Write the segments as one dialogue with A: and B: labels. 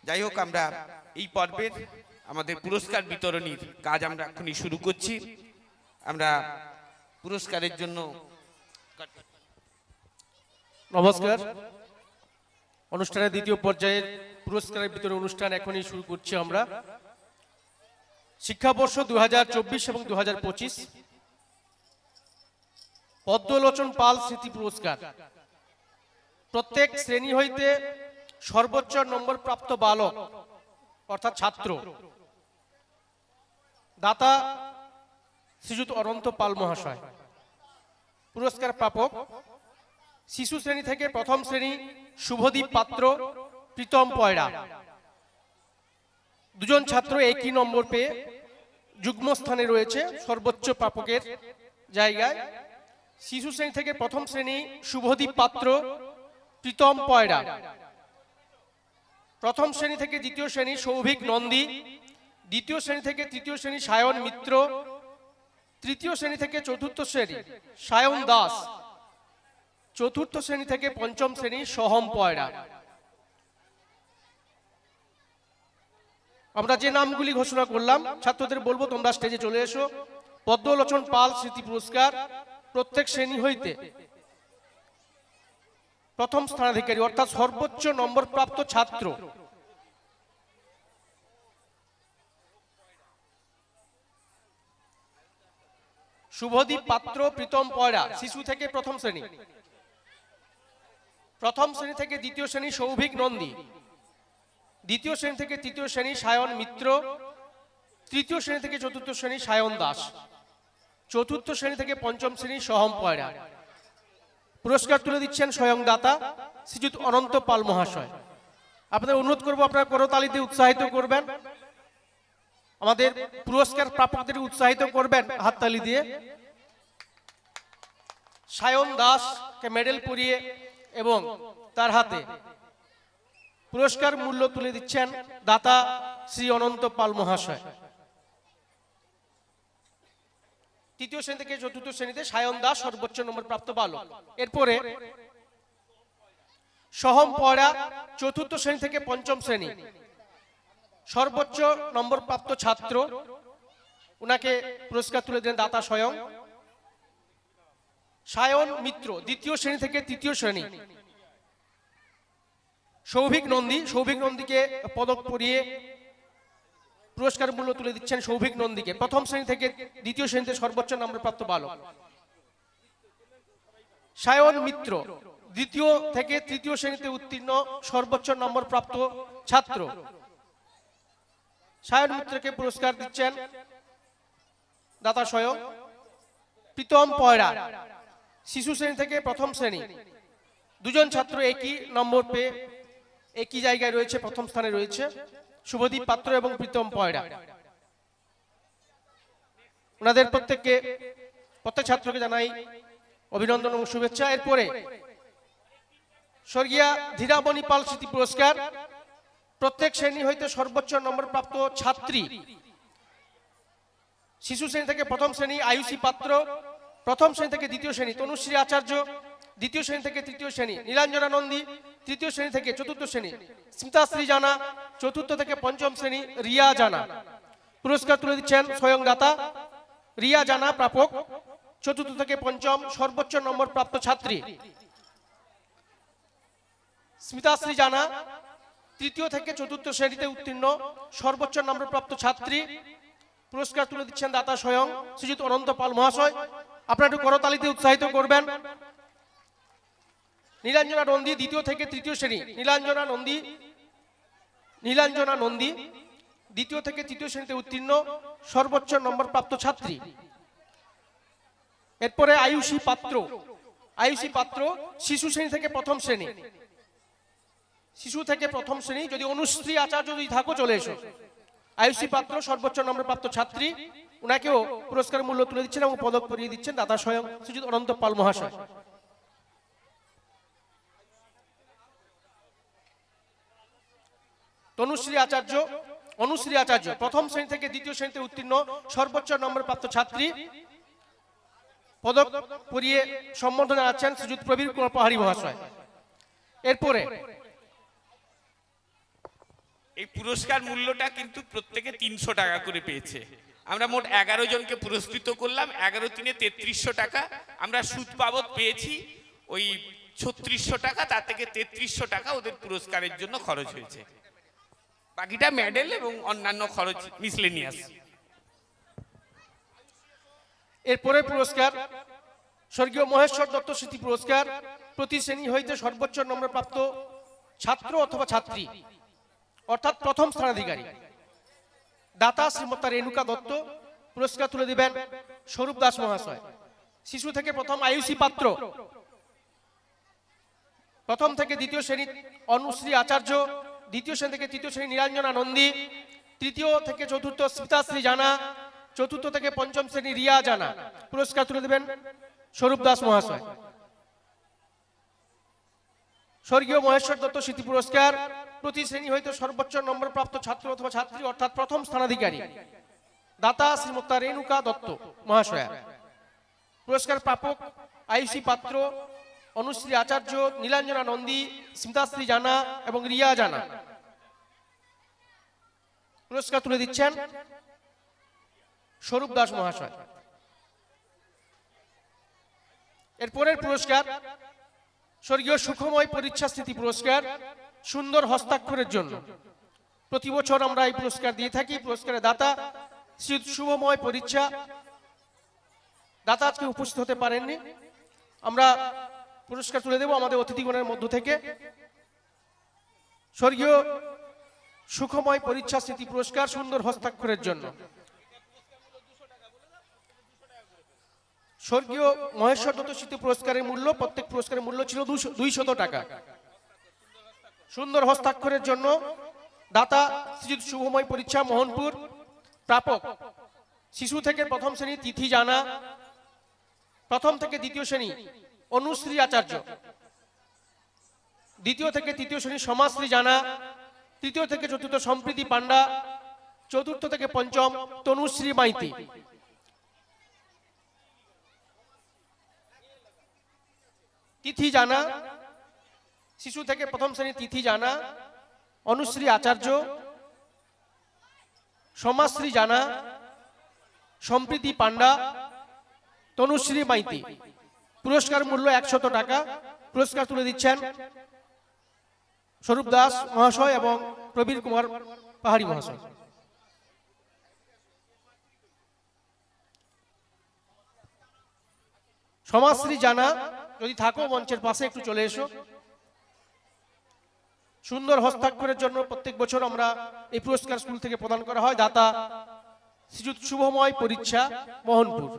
A: যাই হোক, আমরা এই পর্বের আমাদের পুরস্কার বিতরণীর কাজ আমরা এখনই শুরু করছি। আমরা পুরস্কারের জন্য
B: নমস্কার। অনুষ্ঠানের দ্বিতীয় পর্যায়ের পুরস্কারের বিতরণ অনুষ্ঠান এখনই শুরু করছি আমরা। শিক্ষাবর্ষ 2024 এবং 2025 পদ্মলোচন পাল স্মৃতি পুরস্কার প্রত্যেক শ্রেণী হইতে সর্বোচ্চ নম্বর প্রাপ্ত বালক অর্থাৎ ছাত্র দাতা শ্রীযুত অনন্ত পাল মহাশয়। পুরস্কার প্রাপক শিশু শ্রেণী থেকে প্রথম শ্রেণী শুভদীপ পাত্র, প্রীতম পয়রা। দুজন ছাত্র একই নম্বর পেয়ে যুগ্ম স্থানে রয়েছে সর্বোচ্চ প্রাপকের জায়গায়। শিশু শ্রেণী থেকে প্রথম শ্রেণী শুভদীপ পাত্র, প্রীতম পয়রা। প্রথম শ্রেণী থেকে দ্বিতীয় শ্রেণী সৌভিক নন্দী, দ্বিতীয় শ্রেণী থেকে তৃতীয় শ্রেণী সায়ন মিত্র, তৃতীয় শ্রেণী থেকে চতুর্থ শ্রেণী সায়ন দাস, চতুর্থ শ্রেণী থেকে পঞ্চম শ্রেণী সোহম পয়রা। আমরা যে নামগুলি ঘোষণা করলাম ছাত্রদের বলবো তোমরা স্টেজে চলে এসো। পদ্মলোচন পাল স্মৃতি পুরস্কার প্রত্যেক শ্রেণী হইতে প্রথম স্থানাধিকারী অর্থাৎ সর্বোচ্চ নম্বর প্রাপ্ত ছাত্র শুভদীপ পাত্র, প্রীতম পয়রা শিশু থেকে প্রথম শ্রেণী। প্রথম শ্রেণী থেকে দ্বিতীয় শ্রেণী সৌভিক নন্দী, দ্বিতীয় শ্রেণী থেকে তৃতীয় শ্রেণী সায়ন মিত্র, তৃতীয় শ্রেণী থেকে চতুর্থ শ্রেণী সায়ন দাস, চতুর্থ শ্রেণী থেকে পঞ্চম শ্রেণী সোহম পয়রা। পুরস্কার তুলে দিচ্ছেন স্বয়ং দাতা শ্রীযুত অনন্ত পাল মহাশয়। আপনাদের অনুরোধ করবো আপনারা করতালিতে উৎসাহিত করবেন, আমাদের পুরস্কার প্রাপকদের উৎসাহিত করবেন হাততালি দিয়ে। সায়ন দাসকে মেডেল পরিয়ে এবং তার হাতে পুরস্কার মূল্য তুলে দিচ্ছেন দাতা শ্রী অনন্ত পাল মহাশয়। তৃতীয় শ্রেণী থেকে চতুর্থ শ্রেণীতে সায়ন দাস সর্বোচ্চ নম্বর প্রাপ্ত বালক। এরপরে সোহম পয়রা চতুর্থ শ্রেণী থেকে পঞ্চম শ্রেণী সর্বোচ্চ নম্বর প্রাপ্ত ছাত্র, উনাকে পুরস্কার তুলে দেন দাতা স্বয়ং। সায়ন মিত্র দ্বিতীয় শ্রেণী থেকে তৃতীয় শ্রেণী, সৌভিক নন্দী, সৌভিক নন্দীকে পদক পরিয়ে পুরস্কার মূল্য তুলে দিচ্ছেন সৌভিক নন্দীকে। প্রথম শ্রেণী থেকে দ্বিতীয় শ্রেণীতে সর্বোচ্চ নম্বর প্রাপ্ত বালক। সায়ন মিত্র দ্বিতীয় থেকে তৃতীয় শ্রেণীতে উত্তীর্ণ সর্বোচ্চ নম্বর প্রাপ্ত ছাত্র, সায়ন মিত্রকে পুরস্কার দিচ্ছেন দাতা স্বয়ং। প্রীতম পয়রা শিশু শ্রেণী থেকে প্রথম শ্রেণী, দুজন ছাত্র একই নম্বর পেয়ে একই জায়গায় রয়েছে, প্রথম স্থানে রয়েছে শুভদীপ পাত্র এবং প্রীতম পয়রা। ওনাদের প্রত্যেক ছাত্রকে জানাই অভিনন্দন এবং শুভেচ্ছা। এরপরে স্বর্গীয়া ধীরামণি পাল স্মৃতি পুরস্কার প্রত্যেক শ্রেণী হইতে সর্বোচ্চ নম্বর প্রাপ্ত ছাত্রী, শিশু শ্রেণী থেকে প্রথম শ্রেণী আয়ুষী পাত্র, প্রথম শ্রেণী থেকে দ্বিতীয় শ্রেণী তনুশ্রী আচার্য, দ্বিতীয় শ্রেণী থেকে তৃতীয় শ্রেণী নীলাঞ্জনা নন্দী, তৃতীয় শ্রেণী থেকে চতুর্থ শ্রেণী স্মিতাশ্রী জানা, চতুর্থ থেকে পঞ্চম শ্রেণী রিয়া জানা। পুরস্কার তুলে দিচ্ছেন স্বয়ং দাতা। রিয়া জানা প্রাপক, চতুর্থ থেকে পঞ্চম সর্বোচ্চ নম্বর প্রাপ্ত ছাত্রী। স্মিতাশ্রী জানা তৃতীয় থেকে চতুর্থ শ্রেণীতে উত্তীর্ণ সর্বোচ্চ নম্বর প্রাপ্ত ছাত্রী। পুরস্কার তুলে দিচ্ছেন দাতা স্বয়ং শ্রীযুত অনন্ত পাল মহাশয়। আপনারা একটু করতালিতে উৎসাহিত করবেন। নীলাঞ্জনা নন্দী দ্বিতীয় থেকে তৃতীয় শ্রেণী, নীলাঞ্জনা নন্দী দ্বিতীয় থেকে তৃতীয় শ্রেণীতে উত্তীর্ণ সর্বোচ্চ নম্বর প্রাপ্ত ছাত্রী। এরপরে আয়ুষী পাত্র শিশু শ্রেণী থেকে প্রথম শ্রেণী, শিশু থেকে প্রথম শ্রেণী। যদি অনুশ্রী আচার্য যদি থাকো চলে এসো। আয়ুষী পাত্র সর্বোচ্চ নম্বর প্রাপ্ত ছাত্রী, উনাকেও পুরস্কার মূল্য তুলে দিচ্ছেন এবং পদক পরিয়ে দিচ্ছেন দাদা স্বয়ং শ্রীযুত অনন্ত পাল মহাশয়। অনুশ্রী আচার্য প্রথম শ্রেণী থেকে দ্বিতীয় শ্রেণীতে উত্তীর্ণ সর্বোচ্চ নম্বর প্রাপ্ত ছাত্রী, পদক পরিয়ে সম্বর্ধনা জানাচ্ছেন শ্রীযুত প্রবীর কুমার পাহাড়ি মহাশয়।
A: এই পুরস্কার মূল্যটা কিন্তু প্রত্যেকে 300 টাকা করে পেয়েছে। আমরা মোট 11 জনকে পুরস্কৃত করলাম, 11 তিনে 3300 টাকা। আমরা সুদ বাবদ পেয়েছি ওই 3600 টাকা, তার থেকে 3300 টাকা ওদের পুরস্কারের জন্য খরচ হয়েছে, বাকিটা মেডেল এবং অন্যান্য খরচ মিসলেনিয়াস।
B: এরপরে পুরস্কার স্বর্গীয় মহেশ্বর দত্ত স্মৃতি পুরস্কার, প্রতি শ্রেণী হইতে সর্বোচ্চ নম্বর প্রাপ্ত ছাত্র অথবা ছাত্রী অর্থাৎ প্রথম স্থানাধিকারী। দাতা শ্রীমতী রেণুকা দত্ত। পুরস্কার তুলে দিবেন স্বরূপ দাস মহাশয়। শিশু থেকে প্রথম আয়ুষী পাত্র, প্রথম থেকে দ্বিতীয় শ্রেণী অনুশ্রী আচার্য, দ্বিতীয় শ্রেণী থেকে তৃতীয় শ্রেণী নিরঞ্জনা নন্দী, তৃতীয় থেকে চতুর্থ স্মিতাশ্রী জানা, চতুর্থ থেকে পঞ্চম শ্রেণী রিয়া জানা। পুরস্কার তুলে দেবেন স্বরূপ দাস মহাশয়। স্বর্গীয় মহেশ্বর দত্ত স্মৃতি পুরস্কার, প্রতি শ্রেণী হইতে সর্বোচ্চ নম্বর প্রাপ্ত ছাত্র অথবা ছাত্রী অর্থাৎ প্রথম স্থানাধিকারী। দাতা শ্রীমতী রেণুকা দত্ত মহাশয়া। পুরস্কার প্রাপক আয়ুষী পাত্র, অনুশ্রী আচার্য, নীলাঞ্জনা নন্দী, স্মিতাশ্রী জানা এবং রিয়া জানা। পুরস্কার তুলে দিচ্ছেন স্বরূপ দাস মহাশয়। এরপরের পুরস্কার স্বর্গীয় সুখময় পরীক্ষা স্মৃতি পুরস্কার, সুন্দর হস্তাক্ষরের জন্য। প্রতি বছর আমরা এই পুরস্কার দিয়ে থাকি। পুরস্কারের দাতা শ্রী শুভময় পরীক্ষা। দাতা আজকে উপস্থিত হতে পারেননি, আমরা পুরস্কার তুলে দেব আমাদের অতিথিগণের মধ্য থেকে। স্বর্গীয় সুখময় পরীক্ষা স্মৃতি পুরস্কার, সুন্দর হস্তাক্ষরের জন্য। স্বর্গীয় মহেশ্বর দত্ত স্মৃতি পুরস্কারের মূল্য, প্রত্যেক পুরস্কারের মূল্য ছিল 200 টাকা। সুন্দর হস্তাক্ষরের জন্য দাতা শ্রীযুত শুভময় পরীক্ষা মোহনপুর। প্রাপক শিশু থেকে প্রথম শ্রেণী তিথি জানা, প্রথম থেকে দ্বিতীয় শ্রেণী অনুশ্রী আচার্য, দ্বিতীয় থেকে তৃতীয় শ্রেণী সমাশ্রী জানা, তৃতীয় থেকে চতুর্থ সম্প্রীতি পান্ডা, চতুর্থ থেকে পঞ্চম তনুশ্রী মাইতি। তিথি জানা শিশু থেকে প্রথম শ্রেণী তিথি জানা, অনুশ্রী আচার্য, সমাশ্রী জানা, সম্প্রীতি পান্ডা, তনুশ্রী মাইতি। পুরস্কার মূল্য 100 টাকা। পুরস্কার তুলে দিচ্ছেন স্বরূপ দাস মহাশয় এবং প্রবীর কুমার পাহাড়ি মহাশয়। সমাশ্রী জানা যদি থাকো মঞ্চের পাশে একটু চলে এসো। সুন্দর হস্তাক্ষরের জন্য প্রত্যেক বছর আমরা এই পুরস্কার স্কুল থেকে প্রদান করা হয়। দাতা শ্রীযুত শুভময় পরীক্ষা মোহনপুর।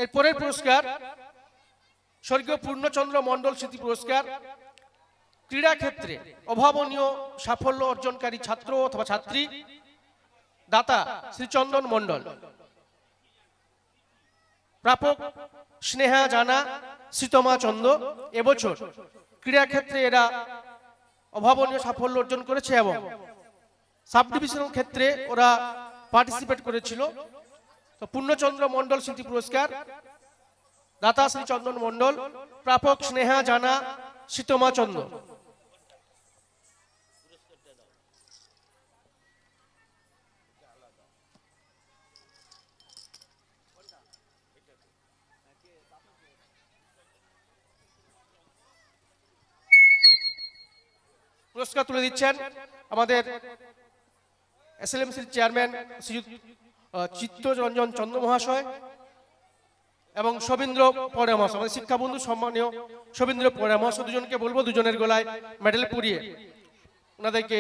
B: এরপরের পুরস্কার স্বর্গীয় পূর্ণচন্দ্র মণ্ডল স্মৃতি পুরস্কার, ক্রীড়া ক্ষেত্রে অভাবনীয় সাফল্য অর্জনকারী ছাত্র অথবা ছাত্রী। দাতা শ্রী চন্দন মণ্ডল। প্রাপক স্নেহা জানা, শীতমা চন্দ। এবছর ক্রীড়া ক্ষেত্রে এরা অভাবনীয় সাফল্য অর্জন করেছে এবং সাব ডিভিশনাল ক্ষেত্রে ওরা পার্টিসিপেট করেছিল। তো পূর্ণচন্দ্র মণ্ডল স্মৃতি পুরস্কার, দাতা শ্রী চন্দন মণ্ডল, প্রাপক স্নেহা জানা, শীতমা চন্দ। পুরস্কার তুলে দিচ্ছেন আমাদের এসএলএমসির চেয়ারম্যান শ্রীযুত চিত্তরঞ্জন চন্দ্র মহাশয় এবং শবীন্দ্র পড়া মহাশয়, আমাদের শিক্ষাবন্ধু সম্মানীয় শবীন্দ্র পড়া মহাশয়। দুজনকে বলবো দুজনের গলায় মেডেল পরিয়ে ওনাদেরকে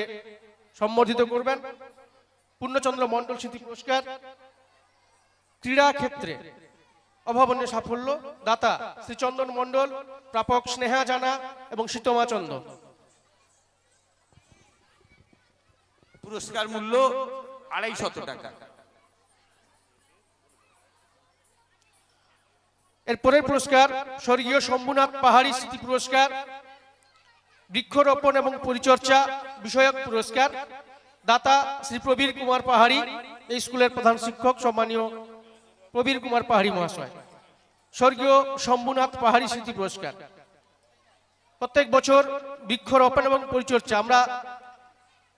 B: সম্বর্ধিত করবেন। পূর্ণচন্দ্র মণ্ডল স্মৃতি পুরস্কার, ক্রীড়া ক্ষেত্রে অভাবনীয় সাফল্য। দাতা শ্রী চন্দন মণ্ডল, প্রাপক স্নেহা জানা এবং শীতমা চন্দ।
A: পুরস্কার মূল্য 250 টাকা।
B: এরপরের পুরস্কার স্বর্গীয় শম্ভুনাথ পাহাড়ি স্মৃতি পুরস্কার, বৃক্ষরোপণ এবং পরিচর্যা বিষয়ক পুরস্কার। দাতা শ্রী প্রবীর কুমার পাহাড়ি, এই স্কুলের প্রধান শিক্ষক সম্মানীয় প্রবীর কুমার পাহাড়ি মহাশয়। স্বর্গীয় শম্ভুনাথ পাহাড়ি স্মৃতি পুরস্কার, প্রত্যেক বছর বৃক্ষরোপণ এবং পরিচর্যা আমরা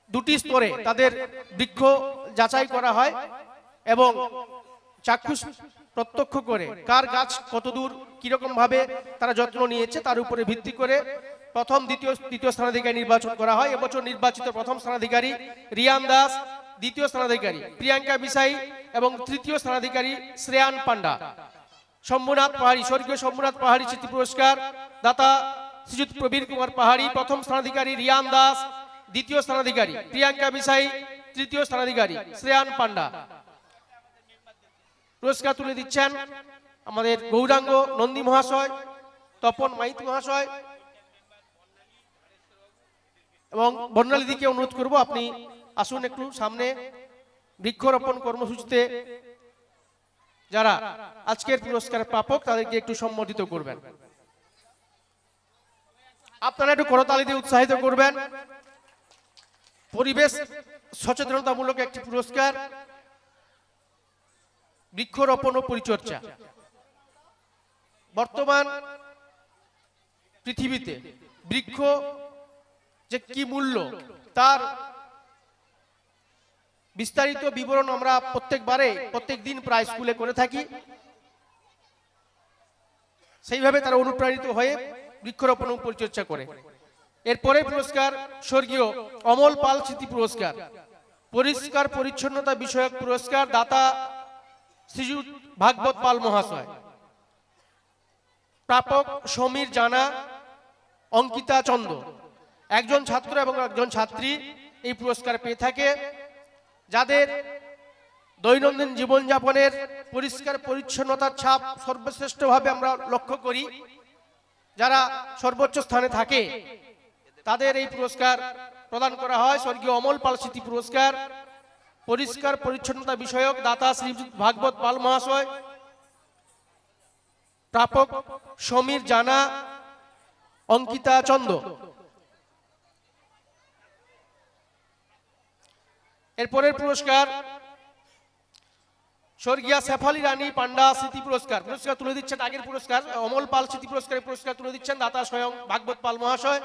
B: দুটি স্তরে তাদের বৃক্ষ যাচাই করা হয় এবং চাক্ষুষ প্রত্যক্ষ করে কার গাছ কতদূর কিরকম ভাবে তারা যত্ন নিয়েছে তার উপরে ভিত্তি করে প্রথম দ্বিতীয় তৃতীয় স্থানাধিকারী নির্বাচন করা হয়। এবছর নির্বাচিত প্রথম স্থানাধিকারী রিয়ান দাস, দ্বিতীয় স্থানাধিকারী প্রিয়াঙ্কা বিসাই এবং তৃতীয় স্থানাধিকারী শ্রেয়ান পান্ডা। শম্ভুনাথ পাহাড়ি, স্বর্গীয় শম্ভুনাথ পাহাড়ি স্মৃতি পুরস্কার দাতা শ্রীযুত প্রবীর কুমার পাহাড়ি, প্রথম স্থানাধিকারী রিয়ান দাস, দ্বিতীয় স্থানাধিকারী প্রিয়াঙ্কা বিসাই, তৃতীয় স্থানাধিকারী শ্রেয়ান পান্ডা। পুরস্কার তুলে দিচ্ছেন আমাদের গৌরাঙ্গ নন্দী মহাশয়, তপন মাইতি মহাশয় এবং বর্ণালীদিকে অনুরোধ করব আপনি আসুন একটু সামনে। বৃক্ষরোপণ কর্মসূচিতে যারা আজকের পুরস্কারের প্রাপক তাদেরকে একটু সম্বোধিত করবেন। আপনারা একটু করতালি দিয়ে উৎসাহিত করবেন। পরিবেশ সচেতনতামূলক একটি পুরস্কার, বৃক্ষরোপণ ও পরিচর্যা। বর্তমান পৃথিবীতে বৃক্ষ যে কি মূল্য তার বিস্তারিত বিবরণ আমরা প্রত্যেক দিন প্রায় স্কুলে করে থাকি। সেইভাবে তারা অনুপ্রাণিত হয়ে বৃক্ষরোপণ ও পরিচর্যা করে। এরপরে পুরস্কার স্বর্গীয় অমল পাল স্মৃতি পুরস্কার, পরিষ্কার পরিচ্ছন্নতা বিষয়ক পুরস্কার দাতা শ্রীযুত ভাগবত পাল মহাশয়। প্রাপক সমীর জানা, অঙ্কিতা চন্দ। একজন ছাত্র এবং একজন ছাত্রী এই পুরস্কার পেয়ে থাকে যাদের দৈনন্দিন জীবনযাপনের পরিষ্কার পরিচ্ছন্নতার ছাপ সর্বশ্রেষ্ঠভাবে আমরা লক্ষ্য করি। যারা সর্বোচ্চ স্থানে থাকে তাদের এই পুরস্কার প্রদান করা হয়। স্বর্গীয় অমল পাল স্মৃতি পুরস্কার, পরিষ্কার পরিচ্ছন্নতা বিষয়ক দাতা শ্রী ভাগবত পাল মহাশয়। প্রাপক সমীর জানা, অঙ্কিতা চন্দ। এরপরের পুরস্কার স্বর্গীয় শেফালি রানী পান্ডা স্মৃতি পুরস্কার। পুরস্কার তুলে দিচ্ছেন আগের পুরস্কার অমল পাল স্মৃতি পুরস্কারের পুরস্কার তুলে দিচ্ছেন দাতা স্বয়ং ভাগবত পাল মহাশয়।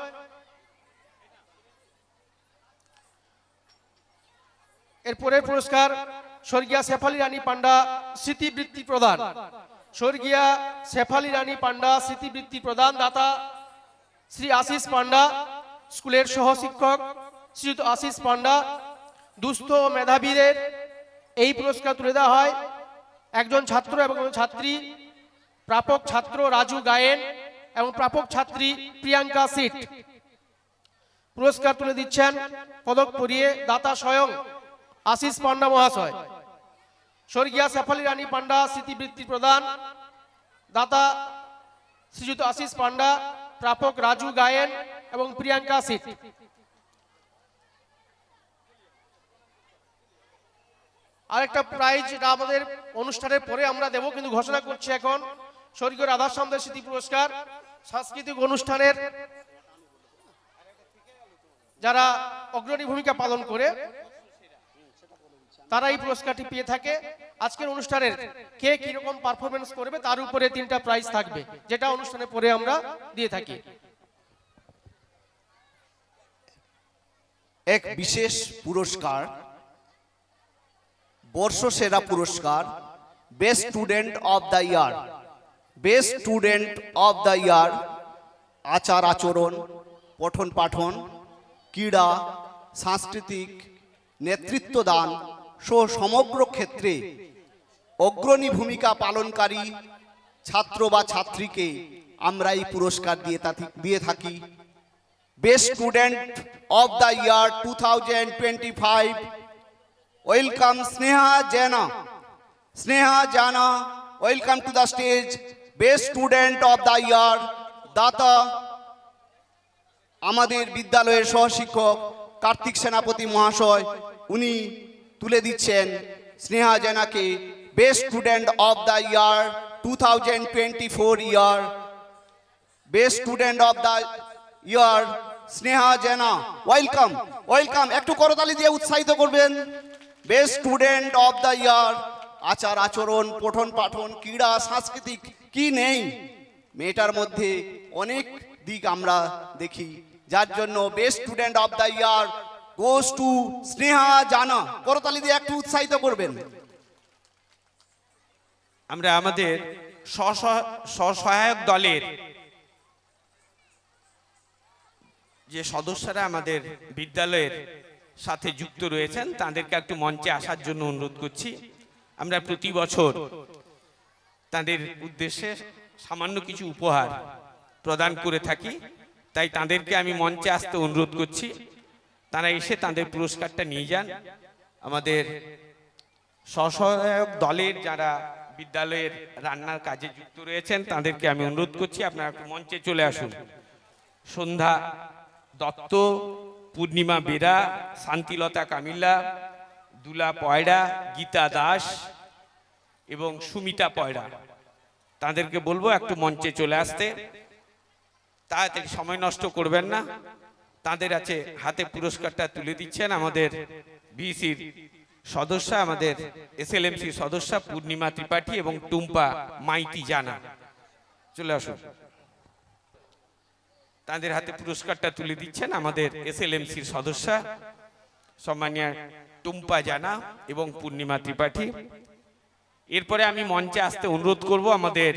B: এরপরের পুরস্কার স্বর্গীয় শেফালি রানী পান্ডা স্মৃতিবৃত্তি প্রদান। স্বর্গীয় শেফালি রানী পান্ডা স্মৃতিবৃত্তি প্রদান দাতা শ্রী আশিস পান্ডা, স্কুলের সহশিক্ষক শ্রীযুত আশিস পান্ডা। দুস্থ ও মেধাবীদের এই পুরস্কার তুলে দেওয়া হয় একজন ছাত্র এবং একজন ছাত্রী। প্রাপক ছাত্র রাজু গায়েন এবং প্রাপক ছাত্রী প্রিয়াঙ্কা সিট। পুরস্কার তুলে দিচ্ছেন পদক পরিয়ে দাতা স্বয়ং আশিস পান্ডা মহাশয়। স্বর্গীয় শেফালি রানী পান্ডা স্মৃতিবৃত্তি প্রদান দাতা শ্রীযুত আশিস পান্ডা, প্রাপক রাজু গায়েন এবং প্রিয়াঙ্কা সিট। আরেকটা প্রাইজ যেটা আমাদের অনুষ্ঠানের পরে আমরা দেব, কিন্তু ঘোষণা করছি এখন। স্বর্গীয় রাধাশ্যামদের স্মৃতি পুরস্কার, সাংস্কৃতিক অনুষ্ঠানের যারা অগ্রণী ভূমিকা পালন করে তারা এই পুরস্কারটি পেয়ে থাকে। আজকের অনুষ্ঠানের কে কিরকম পারফরমেন্স করবে তার উপরে 3টা প্রাইজ থাকবে, যেটা অনুষ্ঠানের পরে আমরা দিয়ে থাকি।
C: এক বিশেষ পুরস্কার, বর্ষসেরা পুরস্কার, best student of the year. Best student of the year আচার আচরণ, পঠন পাঠন, ক্রীড়া, সাংস্কৃতিক, নেতৃত্ব দান সহ সমগ্র ক্ষেত্রে অগ্রণী ভূমিকা পালনকারী ছাত্র বা ছাত্রীকে আমরা এই পুরস্কার দিয়ে থাকি। Best student of the year 2025 welcome Sneha Jana. Sneha Jana, welcome to the stage. Best student of the year দাতা আমাদের বিদ্যালয়ের সহশিক্ষক কার্তিক সেনাপতি মহাশয়। উনি তুলে দিচ্ছেন স্নেহা জানাকে best student of the year 2024 year. Best student of the year Sneha Jana, welcome welcome. একটু করতালি দিয়ে উৎসাহিত করবেন। Best student of the year, আচার আচরণ, পঠন পাঠন, ক্রীড়া, সাংস্কৃতিক কি নেই মেয়েটার মধ্যে? অনেক দিক আমরা দেখি, যার জন্য best student of the year goes to Sneha জানা। করতালি দিয়ে একটু উৎসাহিত করবেন।
A: আমরা আমাদের স্বসহায়ক দলের যে সদস্যরা আমাদের বিদ্যালয়ের সাথে যুক্ত রয়েছেন তাদেরকে একটু মঞ্চে আসার জন্য অনুরোধ করছি। আমরা প্রতি বছর তাদের উদ্দেশ্যে সামান্য কিছু উপহার প্রদান করে থাকি, তাই তাদেরকে আমি মঞ্চে আসতে অনুরোধ করছি। তারা এসে তাদের পুরস্কারটা নিয়ে যান। আমাদের স্বসহায়ক দলের যারা বিদ্যালয়ের রান্নার কাজে যুক্ত রয়েছেন তাদেরকে আমি অনুরোধ করছি আপনারা একটু মঞ্চে চলে আসুন। সন্ধ্যা দত্ত, পূর্ণিমা বেরা, শান্তিলতা কামিল্লা, দুলা পয়রা, গীতা দাস এবং সুমিতা পয়রা, তাদেরকে বলবো একটু মঞ্চে চলে আসতে। তাড়াতাড়ি সময় নষ্ট করবেন না। তাদের আছে হাতে পুরস্কারটা তুলে দিচ্ছেন আমাদের বিসির সদস্য, আমাদের এসএলএমসি সদস্য পূর্ণিমা ত্রিপাঠী এবং টুম্পা মাইতি জানা। চলে আসুন। তাদের হাতে পুরস্কারটা তুলে দিচ্ছেন আমাদের এসএলএমসির সদস্য সম্মানীয় টুম্পা জানা এবং পূর্ণিমা ত্রিপাঠী। এরপরে আমি মঞ্চে আসতে অনুরোধ করব আমাদের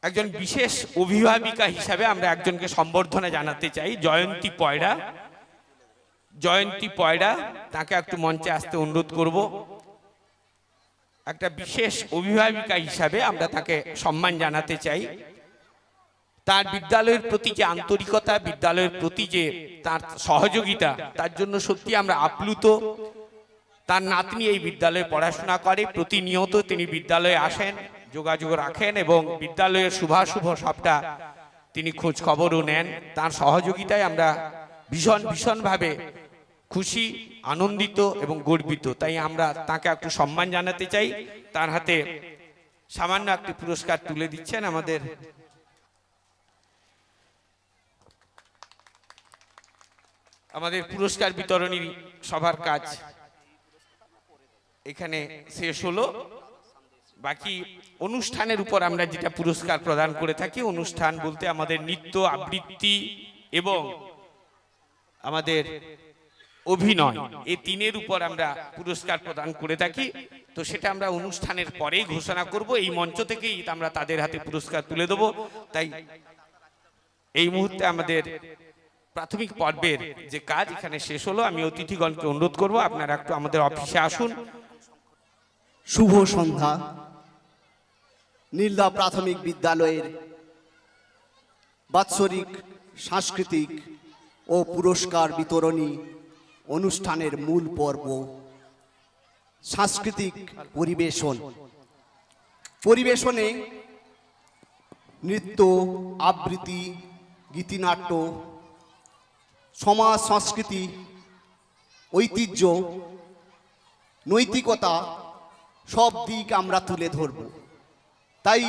A: একজন বিশেষ অভিভাবিকা হিসাবে আমরা একজনকে সম্বর্ধনা জানাতে চাই, জয়ন্তী পয়রা। জয়ন্তী পয়রা, তাকে একটু মঞ্চে আসতে অনুরোধ করব। একটা বিশেষ অভিভাবিকা হিসাবে আমরা তাকে সম্মান জানাতে চাই। তার বিদ্যালয়ের প্রতি যে আন্তরিকতা, বিদ্যালয়ের প্রতি যে তার সহযোগিতা, তার জন্য সত্যি আমরা আপ্লুত। তার নাতনি এই বিদ্যালয়ে পড়াশোনা করে, প্রতিনিয়ত তিনি বিদ্যালয়ে আসেন, যোগাযোগ রাখেন এবং বিদ্যালয়ের শুভাশুভ সবটা তিনি খোঁজ খবরও নেন। তার সহযোগিতায় আমরা ভীষণভাবে খুশি, আনন্দিত এবং গর্বিত। তাই আমরা তাকে একটু সম্মান জানাতে চাই। তার হাতে সামান্য একটি পুরস্কার তুলে দিচ্ছেন আমাদের পুরস্কার বিতরণী সভার কাজ এখানে শেষ হলো। বাকি অনুষ্ঠানের উপর আমরা যেটা পুরস্কার প্রদান করে থাকি, অনুষ্ঠান বলতে আমাদের নৃত্য, আবৃত্তি এবং আমাদের অভিনয়, এই তিনের উপর আমরা পুরস্কার প্রদান করে থাকি। তো সেটা আমরা অনুষ্ঠানের পরেই ঘোষণা করব। এই মঞ্চ থেকেই আমরা তাদের হাতে পুরস্কার তুলে দেব। তাই এই মুহূর্তে আমাদের প্রাথমিক পর্বের যে কাজ এখানে শেষ হলো। আমি অতিথিগণকে অনুরোধ করব আপনারা একটু আমাদের অফিসে আসুন।
C: শুভ সন্ধ্যা। নীলদা প্রাথমিক বিদ্যালয়ের বাৎসরিক সাংস্কৃতিক ও পুরস্কার বিতরণী অনুষ্ঠানের মূল পর্ব সাংস্কৃতিক পরিবেশনে নৃত্য, আবৃত্তি, গীতিনাট্য, সমাজ সংস্কৃতি, ঐতিহ্য, নৈতিকতা সব দিক আমরা তুলে ধরব। তাই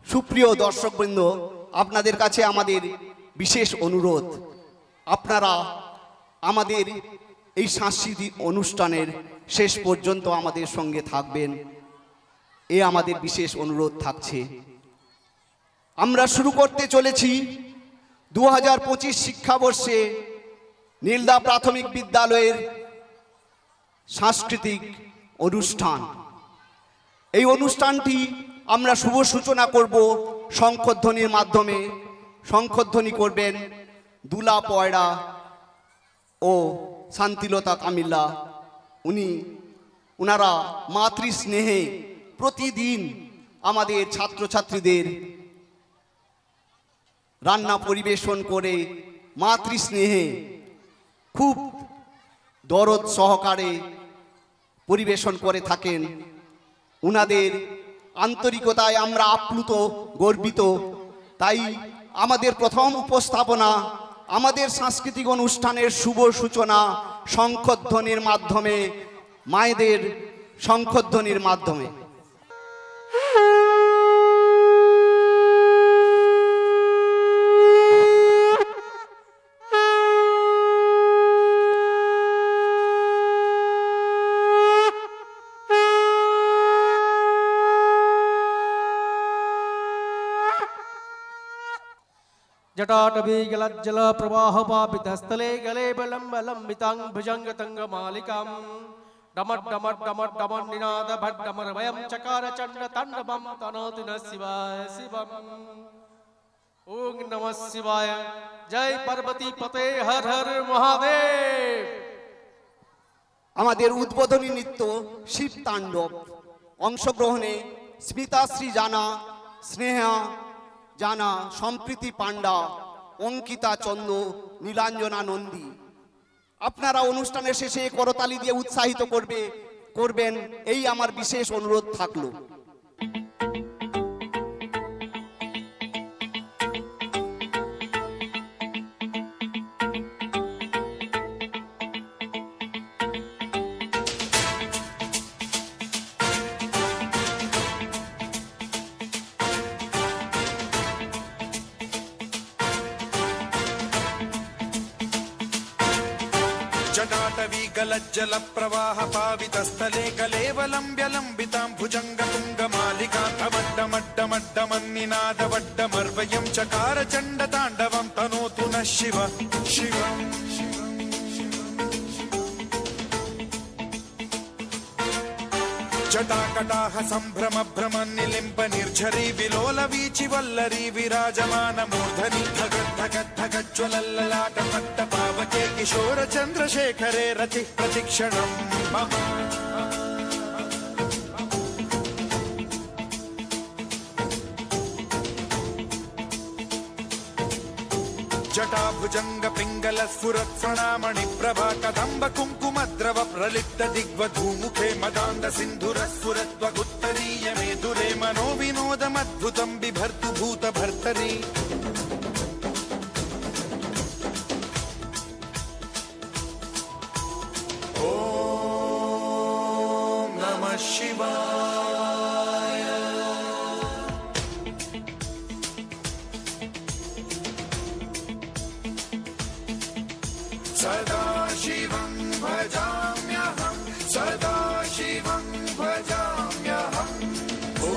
C: সুপ্রিয় দর্শকবৃন্দ, আপনাদের কাছে আমাদের বিশেষ অনুরোধ, আপনারা আমাদের এই সাংস্কৃতিক অনুষ্ঠানের শেষ পর্যন্ত আমাদের সঙ্গে থাকবেন, এ আমাদের বিশেষ অনুরোধ থাকছে। আমরা শুরু করতে চলেছি 2025 শিক্ষাবর্ষে নীলদা প্রাথমিক বিদ্যালয়ের সাংস্কৃতিক অনুষ্ঠান। এই অনুষ্ঠানটি আমরা শুভ সূচনা করব শঙ্খধ্বনির মাধ্যমে। শঙ্খধ্বনি করবেন দুলা পয়রা ও শান্তিলতা কামিল্লা। ওনারা মাতৃস্নেহে প্রতিদিন আমাদের ছাত্রছাত্রীদের রান্না পরিবেশন করে মাতৃস্নেহে খুব দরদ সহকারে পরিবেশন করে থাকেন। উনাদের আন্তরিকতায় আমরা আপ্লুত, গর্বিত। তাই আমাদের প্রথম উপস্থাপনা, আমাদের সাংস্কৃতিক অনুষ্ঠানের শুভ সূচনা শঙ্খধ্বনির মাধ্যমে, মায়েদের শঙ্খধ্বনির মাধ্যমে।
B: जटाटवी गलज्जल प्रवाह पापितस्थले गले बलं बलम्बितां भुजङ्गतङ्गमालिकां डमट् डमट् डमट् डमट् निनाद भट् डमर वयं चकार चण्ड ताण्डवं तनोतु न शिवाय शिवम् ओम नमः शिवाय। जय पार्वती पते हर हर महादेव।
C: আমাদের উদ্বোধনী নৃত্য শিব তাণ্ডব অংশগ্রহণে স্মিতাশ্রী জানা, স্নেহা জানা, সম্প্রীতি পান্ডা, অঙ্কিতা চন্দ, নীলাঞ্জনা নন্দী। আপনারা অনুষ্ঠানের শেষে করতালি দিয়ে উৎসাহিত করবেন এই আমার বিশেষ অনুরোধ থাকলো।
D: जटाटवी गलज्जल प्रवाह पावितस्थले कलेवलम्ब्यलम्बितां भुजङ्गतुङ्गमालिकां डमड्डमड्डमड्डमन्निनादवड्डमर्वयं चकार चण्डताण्डवं तनोतु नः शिव शिवम्। जटाकटाह सम्भ्रम भ्रमन् निलिम्ब निर्झरी विलोल वीचि वल्लरी विराजमान मूर्धनि धगत् धगत् धगत् ज्वलल्ललाट पट्ट पावके किशोर चन्द्रशेखरे रति प्रतिक्षणम् मम। जटाभुजंग पिंगल स्फुरत् प्रणामणि प्रभा कदम्ब कुङ्कुमद्रव प्रलिप्त दिग्वधूमुखे मदान्द सिन्धुर स्फुरद्वगुत्तरीय मेदुरे मनो विनोदमद्भुतं बिभर्तु भूत भर्तरि। ॐ नमः शिवाय। सदा शिवं भजाम्यहं, सदा शिवं भजाम्यहम्। ॐ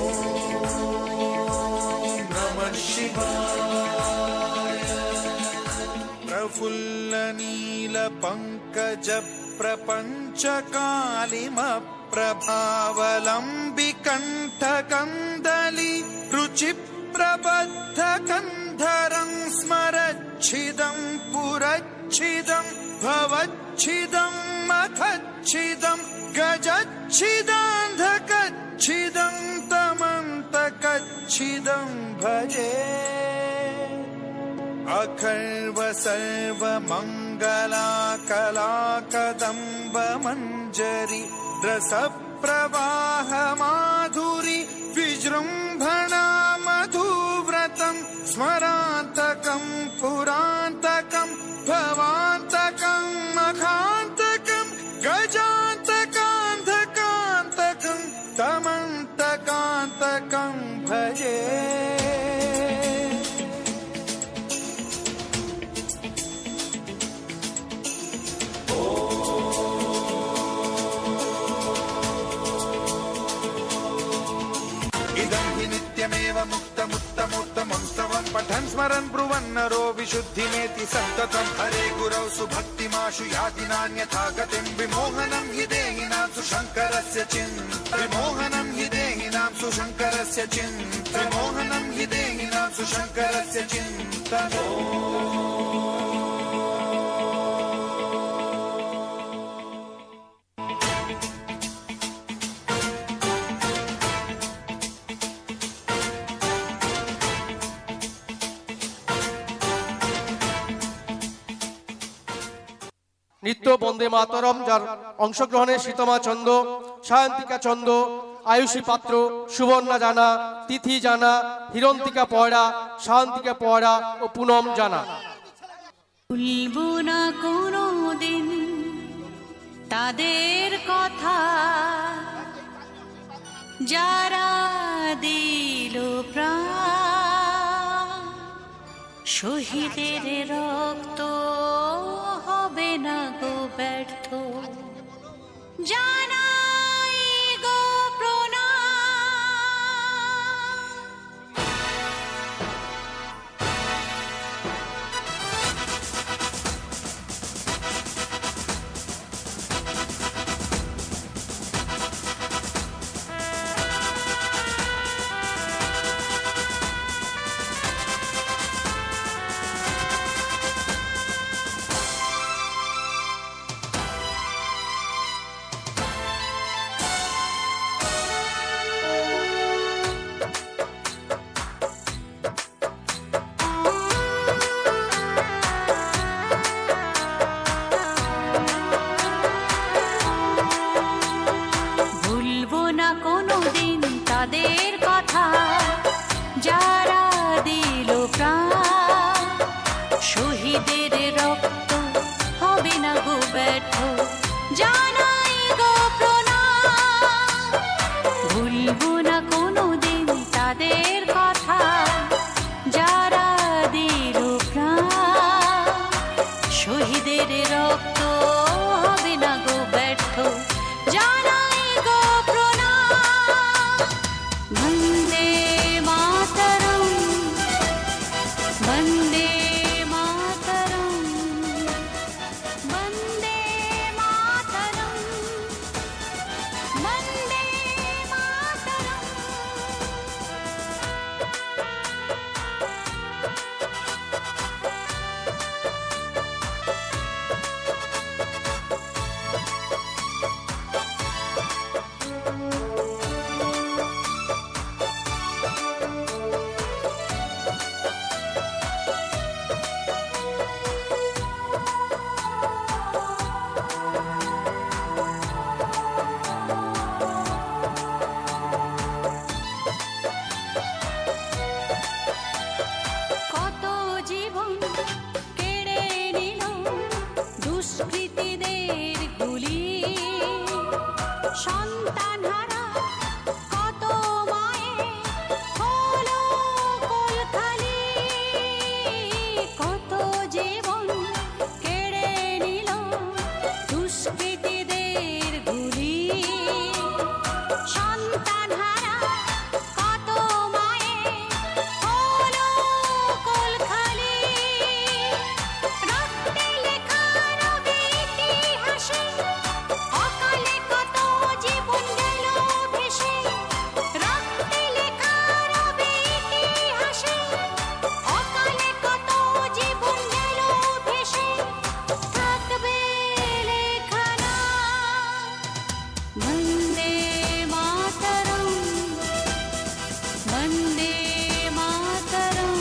D: नमः शिवाय। प्रफुल्लनीलपङ्कज प्रपञ्चकालिमप्रभावलम्बिकण्ठकन्दली रुचिप्रबद्धकन्धरं स्मरच्छिदं पुरच्छिदं भवच्छिदं मखच्छिदं गजच्छिदान्धकच्छिदं तमन्तकच्छिदं भजे। अखर्व सर्वमङ्गलाकलाकदम्ब मञ्जरी रसप्रवाह माधुरी विजृम्भणा मधुव्रतं स्मरान्तकं पुरान्तकं भवान्तकं मखान्तकं गजान्तकान्धकान्तकं तमन्तकान्तकं भजे। नित्यमेव मुक्तमुत्तमोत्तमं स्तवं पठन् स्मरन् ब्रुवन्नरो विशुद्धिमेति सन्ततं हरे गुरौ सुभक्तिमाशु याति नान्यथा गतिं विमोहनं हि देहिनां सुशङ्करस्य विमोहनं हि देहिनां सुशङ्करस्य विमोहनं हि देहिनां सुशङ्करस्य चिन्तनम्।
B: নৃত্য বন্দে মাতরম, যার অংশগ্রহণে শীতমা চন্দ, সায়ন্তিকা চন্দ, আয়ুষী পাত্র, সুবর্ণা জানা, তিথি জানা, হিরন্তিকা পয়রা, সায়ন্তিকা পয়রা ও পুনম জানা।
E: ভুলবো না কোনোদিন তাদের কথা, যারা দিল প্রাণ। শহীদের রক্ত হবে না গো ব্যর্থ, জানাই গো প্রণাম। তাদের কথা, যারা দিল প্রাণ। শহীদের রক্ত হবে না গো ব্যর্থ, জানাই গো প্রণাম। ভুলবো না কোনোদিন তাদের কথা, যারা দিল প্রাণ। শহীদের রক্ত হবে না গো ব্যর্থ, জানাই গো প্রণাম। বন্দে মাতরম, বন্দে মাতরম, বন্দে মাতরম, বন্দে মাতরম। কত জীবন কেড়ে নিল দুষ্কৃতীদের গুলি, সন্তান হারা কত মায়ের হলো কোলখালি। কত জীবন কেড়ে নিল দুষ্কৃতীদের গুলি, সন্তান হারা কত মায়ের হলো কোলখালি। রক্তে লেখা রবে ইতিহাসে, অকালে কত জীবন গেল ভেসে। রক্তে লেখা রবে ইতিহাসে, অকালে কত জীবন গেল ভেসে। থাকবে লেখা নাম। বন্দে মাতরম, বন্দে মাতরম,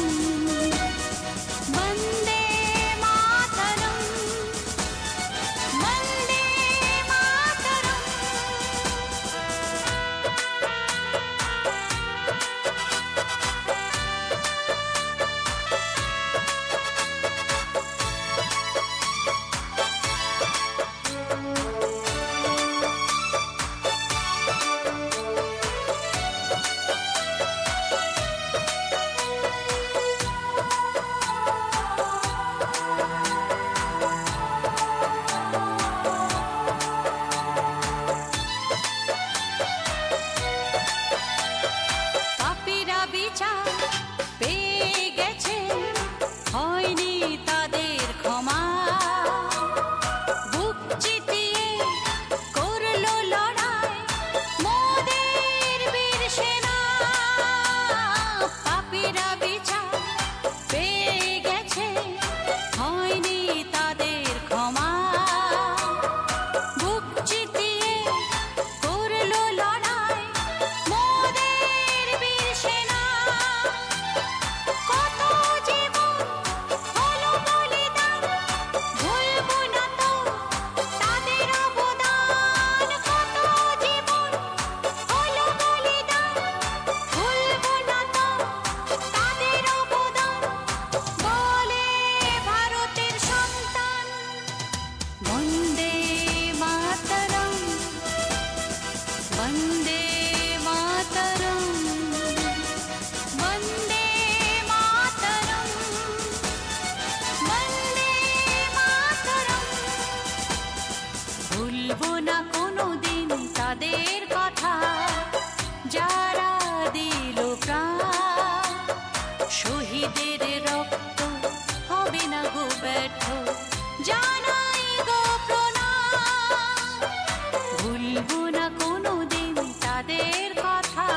E: বন্দে মাতরম, বন্দে মাতরম। পাপীরা বিচার পেয়ে গেছে, হয়নি তাদের ক্ষমা। বুক চিতিয়ে করলো লড়াই মোদের বীর সেনা। পাপীরা বিচার পেয়ে গেছে, হয়নি তাদের ক্ষমা। বুক চিতিয়ে করলো লড়াই মোদের বীর সেনা। কত জীবন হলো বলিদান, ভুলবো না তো তাদের অবদান। কত জীবন হলো বলিদান, ভুলবো না তো তাদের অবদান। বলে ভারতের সন্তান, বন্দে মাতরম, বন্দে মাতরম, বন্দে মাতরম, বন্দে মাতরম। ভুলবো না কোনোদিন তাদের কথা, যারা দিল প্রাণ। শহীদের রক্ত হবে না গো ব্যর্থ, জানাই গো প্রণাম। ভুলবো না কোনোদিন তাদের কথা,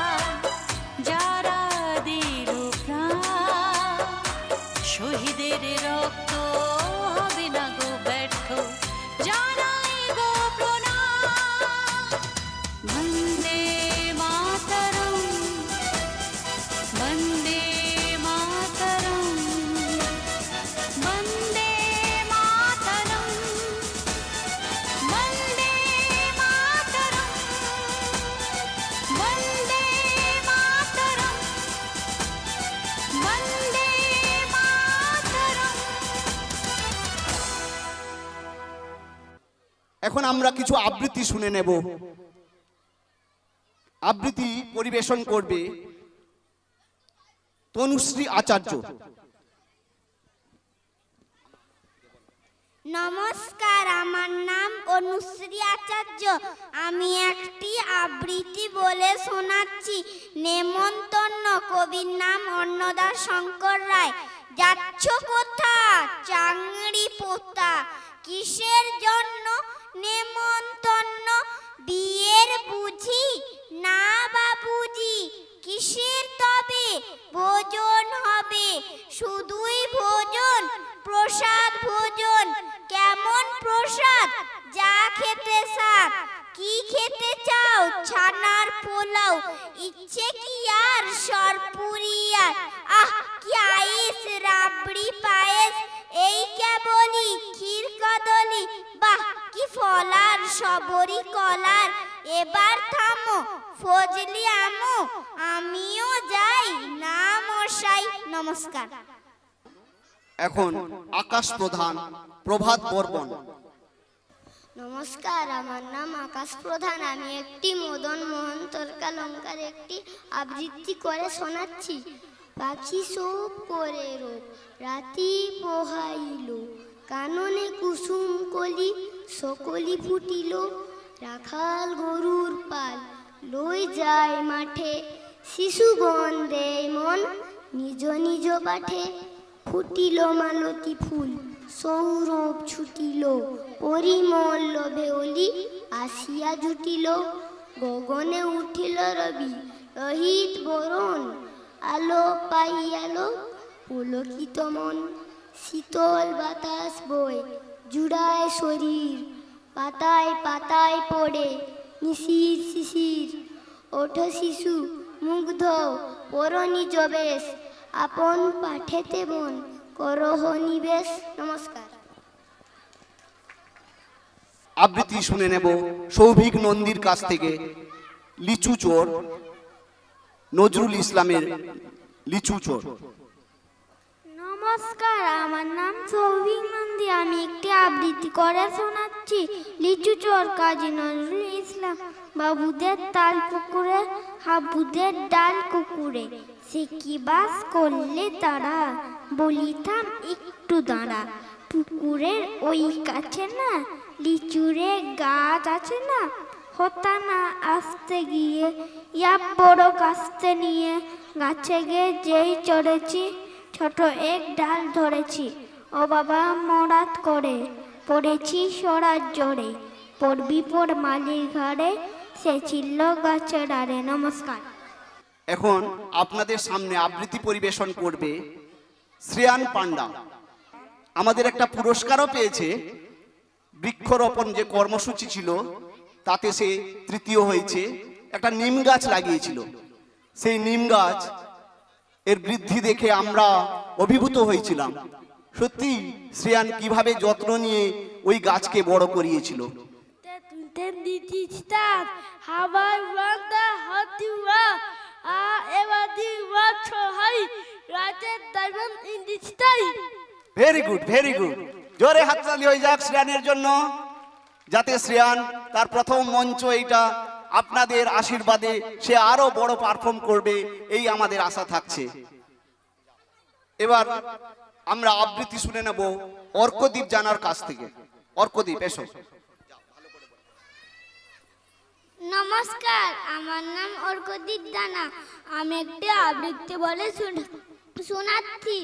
C: এখন আমরা কিছু আবৃত্তি শুনে নেব। আবৃত্তি পরিবেশন করবে তনুশ্রী আচার্য।
F: নমস্কার, আমার নাম অনুশ্রী আচার্য। আমি একটি আবৃত্তি বলে শোনাচ্ছি। নেমন্তন্ন, কবির নাম অন্নদা শঙ্কর রায়। যাচ্ছ কোথা চাংড়ি পোতা, কিসের জন্য নেমন্তন্ন? বিয়ের বুঝি না বাবুজি, কিসের তবে ভোজন হবে? শুধুই ভোজন, প্রসাদ ভোজন। কেমন প্রসাদ? যা খেতে স্বাদ। কি খেতে চাও? ছানার পোলাও। ইচ্ছে কি আর সরপুরিয়ার? আহ কি আইস, রাবড়ি পায়েস, এই কেবলই ক্ষীর কদলি। বাহ কি ফলার, সবরি কলার। এবার থামো ফজলি আমো, আমিও যাই না মশাই। নমস্কার।
C: এখন আকাশ প্রধান, প্রভাত বর্মন।
F: নমস্কার, আমার নাম আকাশ প্রধান। আমি একটি মদন মোহন তর্কালঙ্কার একটি আবৃত্তি করে শোনাচ্ছি। পাখি সব করে রোগ, রাতি পোহাইল, কাননে কুসুম কলি, সকলি ফুটিল। রাখাল গরুর পাল লই যায় মাঠে, শিশুগণ দেয় মন নিজ নিজ পাঠে। ফুটিল মালতী ফুল, সৌরভ ছুটিল, পরিমল লোভে অলি আসিয়া জুটিল। গগনে উঠিল রবি রহিত বরণ, আলো পাইয়ালো পুলকিত মন। শীতল বাতাস বয় জুড়ায় শরীর, পাতায় পাতায় পড়ে নিশির শিশির। ওঠো শিশু মুগ্ধ পর নিজ বেশ, আপন পাঠেতে বন করহ নিবেশ। নমস্কার।
C: আবৃত্তি শুনে নেব সৌভিক নন্দীর কাছ থেকে লিচু চোর, নজরুল ইসলামের লিচু চোর।
F: নমস্কার, আমার নাম সৌভিক নন্দী। আমি একটি আবৃত্তি করে শোনাচ্ছি। লিচু চোর, কাজী নজরুল ইসলাম। বাবুদের তাল পুকুরে, হাবুদের ডাল কুকুরে, সে কি বাস করলে তারা, বলিতাম একটু দাঁড়া। পুকুরের ওই কাছে না লিচুরে গাছ আছে না, হতা না আসতে গিয়ে ইয়া বড় কাস্তে নিয়ে। গাছে গিয়ে যেই চড়েছি, ছোট এক ডাল ধরেছি। ও বাবা মরাত করে, পড়েছি সরার জোরে। পড়বি পর মালির ঘাড়ে, সে ছিল গাছের আড়ে। নমস্কার।
C: এখন আপনাদের সামনে আবৃত্তি পরিবেশন করবে শ্রেয়ান পান্ডা। আমাদের একটা পুরস্কারও পেয়েছে। বৃক্ষরোপণ যে কর্মসূচি ছিল তাতে সে তৃতীয় হয়েছে। একটা নিম গাছ লাগিয়েছিল। সেই নিম গাছ এর বৃদ্ধি দেখে আমরা অভিভূত হয়েছিলাম। সত্যি শ্রেয়ান কিভাবে যত্ন নিয়ে ওই গাছকে বড় করিয়েছিল। Very good, very good. জোরে হাততালি হয়ে যাক শ্রেয়ানের জন্য, যাতে শ্রেয়ান তার প্রথম মঞ্চ এইটা, আপনাদের আশীর্বাদে সে আরো বড় পারফর্ম করবে, এই আমাদের আশা থাকছে। এবার আমরা আবৃত্তি শুনে নেব অর্কদীপ জানার কাছ থেকে। অর্কদীপ এসো।
F: নমস্কার, আমার নাম অর্কদীপ দানা। আমি একটি আবৃত্তি বলে শোনাচ্ছি।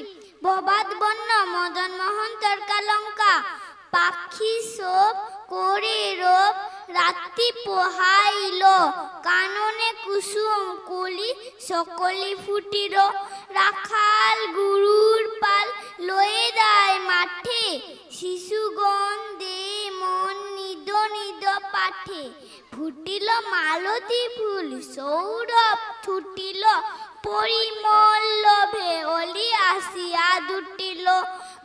F: প্রভাত বন্য, মদন মোহন তর্কালঙ্কা, পাখি সব করে রোপ, রাত্রি পোহাইল, কাননে কুসুম কলি, সকলি ফুটিল। রাখাল গুরুর পাল লয়ে যায় মাঠে, শিশুগণ দে মন নিদ নিদ পাঠে। ফুটিল মালতী ফুল, সৌরভ ছুটিল, পরিমল লোভে অলি আসিয়া দুটিল।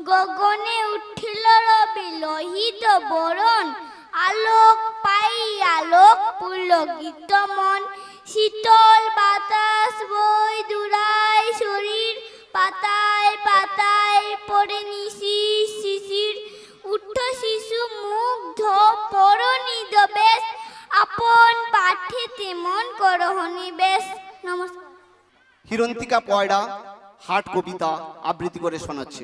F: গগনে উঠিল রবি লোহিত বরণ, আলোক পাই আলোক পুলকিত মন। শীতল বাতাস বই দুরায় শরীর, পাতায় পাতায় পড়ে নিশির শিশির। উঠো শিশু মুগ্ধ পর মন করহনি বেশ। নমস্কার।
C: হিরন্তিকা পয়রা হাট কবিতা আবৃত্তি করে শোনাচ্ছে।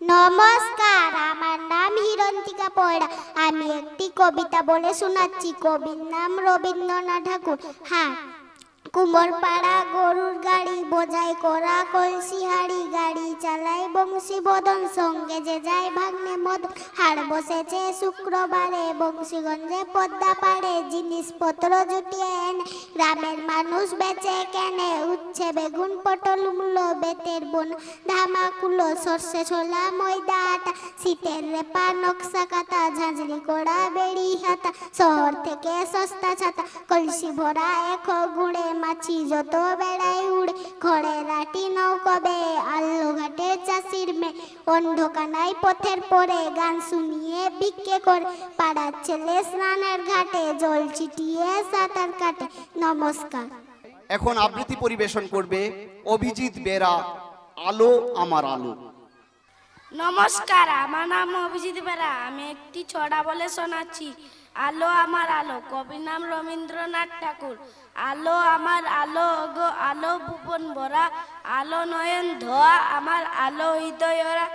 G: নমস্কার, আমার নাম হিরন্তিকা পয়রা। আমি একটি কবিতা বলে শোনাচ্ছি। কবির নাম রবীন্দ্রনাথ ঠাকুর। হ্যাঁ, কুমোরপাড়া গরুর গাড়ি বোঝাই করা কলসি হাড়ি, গাড়ি চালাই বংশী বদন, সঙ্গে যে যায় ভাগ্নে মদন। হাড় বসেছে শুক্রবারে বংশীগঞ্জে পদ্মা পাড়ে, জিনিসপত্র জুটিয়ে এনে গ্রামের মানুষ বেচে কেনে। উচ্ছে বেগুন পটল মূলো বেতের বোন ধামাকুলো, সর্ষে ছোলা ময়দা আটা, শীতের রেপা নকশা কাটা, ঝাঁঝরি করা বেড়ি হাতা, শহর থেকে সস্তা ছাতা, কলসি ভরা এখো গুড়ে, মাছি যত বেড়াই উড়ে, ঘরে রাটি নৌকবে আল্লো ঘাটে চাষির মেয়ে, অন্ধকানাই পথের পরে গান শুনিয়ে ভিক্ষে করে, পাড়ার ছেলে স্নানের ঘাটে জল ছিটিয়ে সাঁতার কাটে। নমস্কার।
C: এখন আবৃত্তি পরিবেশন করবে অভিজিৎ বেরা, আলো আমার আলো।
H: নমস্কার, আমার নাম অভিজিৎ বেরা। আমি একটি ছড়া বলে শোনাচ্ছি। আলো আমার আলো, কবির নাম রবীন্দ্রনাথ ঠাকুর। আলো আমার আলো গো আলো ভুবন ভরা, আলো নয়ন ধোয়া আমার আলো হৃদয়রা,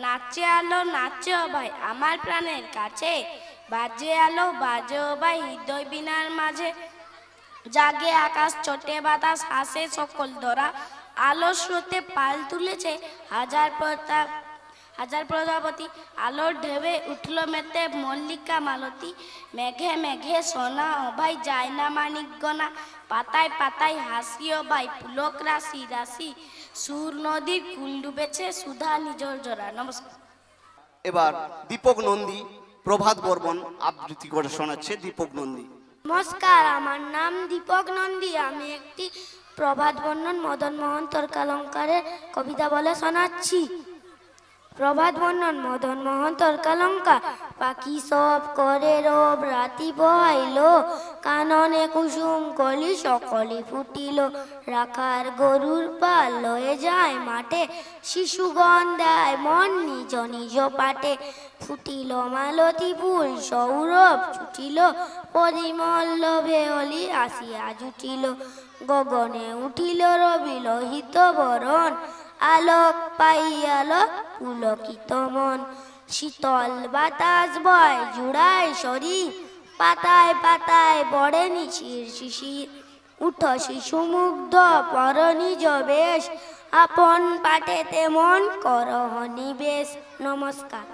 H: নাচে আলো নাচে ভাই আমার প্রাণের কাছে, বাজে আলো বাজে ভাই হৃদয় বিনার মাঝে, জাগে আকাশ ছোটে বাতাস হাসে সকল ধরা, আলো স্রোতে পাল তুলেছে হাজার প্রজাপতি, আলোর ঢেবে উঠল মেতে মল্লিকা মালতী, মেঘে মেঘে সোনা ও ভাই যায় না মানিক গনা, পাতায় পাতায় হাসিও ভাই পুলক রাশি রাশি, সুর নদীর কুল ডুবেছে সুধা নিজর জোড়া। নমস্কার।
C: এবার দীপক নন্দী প্রভাত বর্মন আবৃত্তি করে শোনাচ্ছে। দীপক নন্দী।
H: নমস্কার, আমার নাম দীপক নন্দী। আমি একটি প্রভাত বর্ণন মদন মোহন তর্কালঙ্কারের কবিতা বলে শোনাচ্ছি। প্রভাত বর্ণন মদন মোহন তর্কালঙ্কার, পাখি সব করে রব রাতি বহাইল, কাননে কুসুম কলি সকলে ফুটিল, রাখার গরুর পাল লয়ে যায় মাঠে, শিশুগণ দেয় মন নিজ নিজ পাটে, ফুটিল মালতী ফুল সৌরভ ছুটিল, পরিমল লোভে অলি আসিয়া জুটিল, গগনে উঠিল রবি লোহিত বরণ, আলোক পাইয়ালো পুলকিত মন, শীতল বাতাস বয় জুড়ায় শরীর, পাতায় পাতায় বড়ে নিশির শিশির, উঠ শিশু মুগ্ধ পর নিজ বেশ, আপন পাটেতে মন করহ নিবেশ। নমস্কার।